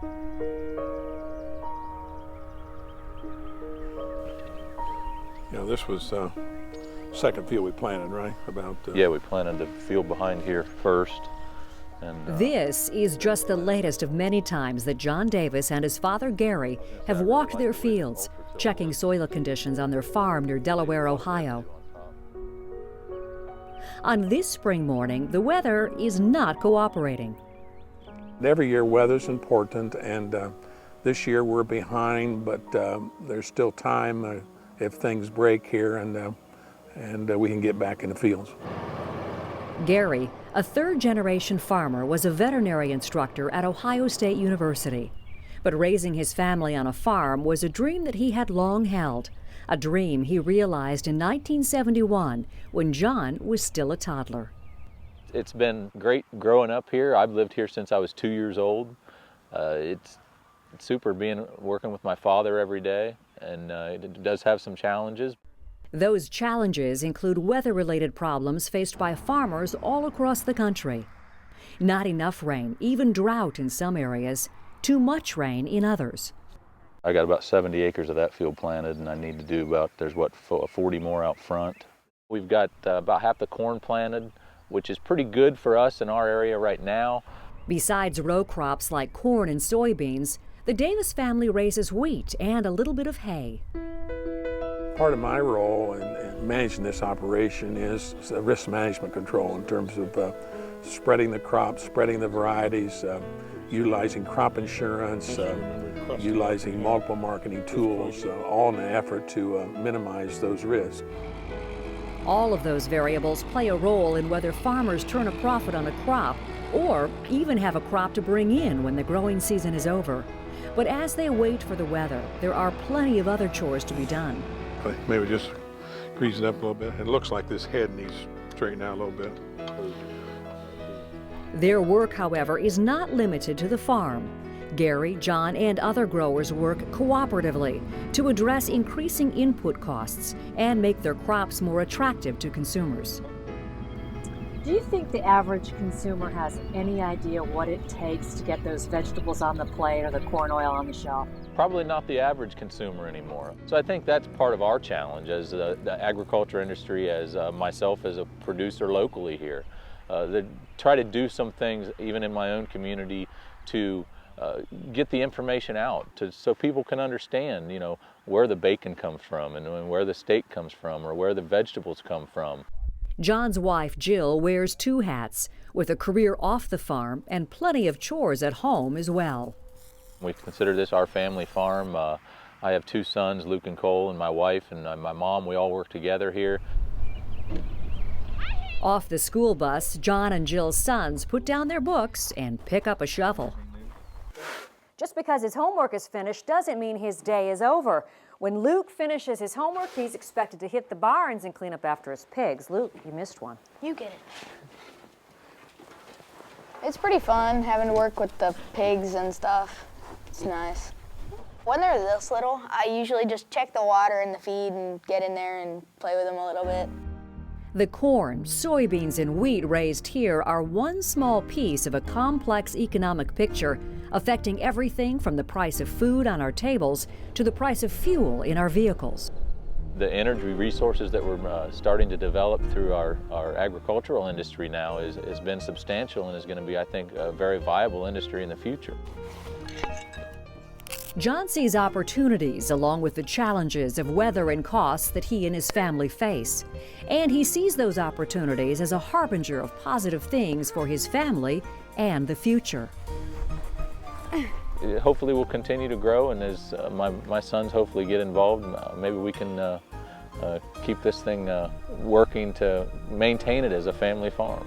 You know, this was second field we planted, right? Yeah, we planted the field behind here first. And, This is just the latest of many times that John Davis and his father Gary have walked their fields, checking soil conditions on their farm near Delaware, Ohio. On this spring morning, the weather is not cooperating. Every year weather's important, and this year we're behind, but there's still time if things break here, and we can get back in the fields. Gary, a third-generation farmer, was a veterinary instructor at Ohio State University. But raising his family on a farm was a dream that he had long held, a dream he realized in 1971 when John was still a toddler. It's been great growing up here. I've lived here since I was 2 years old. It's super working with my father every day, and it does have some challenges. Those challenges include weather-related problems faced by farmers all across the country. Not enough rain, even drought in some areas, too much rain in others. I got about 70 acres of that field planted, and I need to do there's 40 more out front. We've got about half the corn planted, which is pretty good for us in our area right now. Besides row crops like corn and soybeans, the Davis family raises wheat and a little bit of hay. Part of my role in managing this operation is risk management control in terms of spreading the crops, spreading the varieties, utilizing crop insurance, utilizing multiple marketing tools, all in an effort to minimize those risks. All of those variables play a role in whether farmers turn a profit on a crop or even have a crop to bring in when the growing season is over. But as they wait for the weather, there are plenty of other chores to be done. Maybe just grease it up a little bit. It looks like this head needs straightened out a little bit. Their work, however, is not limited to the farm. Gary, John, and other growers work cooperatively to address increasing input costs and make their crops more attractive to consumers. Do you think the average consumer has any idea what it takes to get those vegetables on the plate or the corn oil on the shelf? Probably not the average consumer anymore. So I think that's part of our challenge as the agriculture industry, as myself as a producer locally here. Try to do some things even in my own community to get the information out so people can understand, you know, where the bacon comes from and where the steak comes from or where the vegetables come from. John's wife, Jill, wears two hats, with a career off the farm and plenty of chores at home as well. We consider this our family farm. I have two sons, Luke and Cole, and my wife and my mom. We all work together here. Off the school bus, John and Jill's sons put down their books and pick up a shovel. Just because his homework is finished doesn't mean his day is over. When Luke finishes his homework, he's expected to hit the barns and clean up after his pigs. Luke, you missed one. You get it. It's pretty fun having to work with the pigs and stuff. It's nice. When they're this little, I usually just check the water and the feed and get in there and play with them a little bit. The corn, soybeans, and wheat raised here are one small piece of a complex economic picture affecting everything from the price of food on our tables to the price of fuel in our vehicles. The energy resources that we're starting to develop through our agricultural industry now has been substantial and is going to be, I think, a very viable industry in the future. John sees opportunities along with the challenges of weather and costs that he and his family face. And he sees those opportunities as a harbinger of positive things for his family and the future. Hopefully we'll continue to grow, and as my sons hopefully get involved, maybe we can keep this thing working to maintain it as a family farm.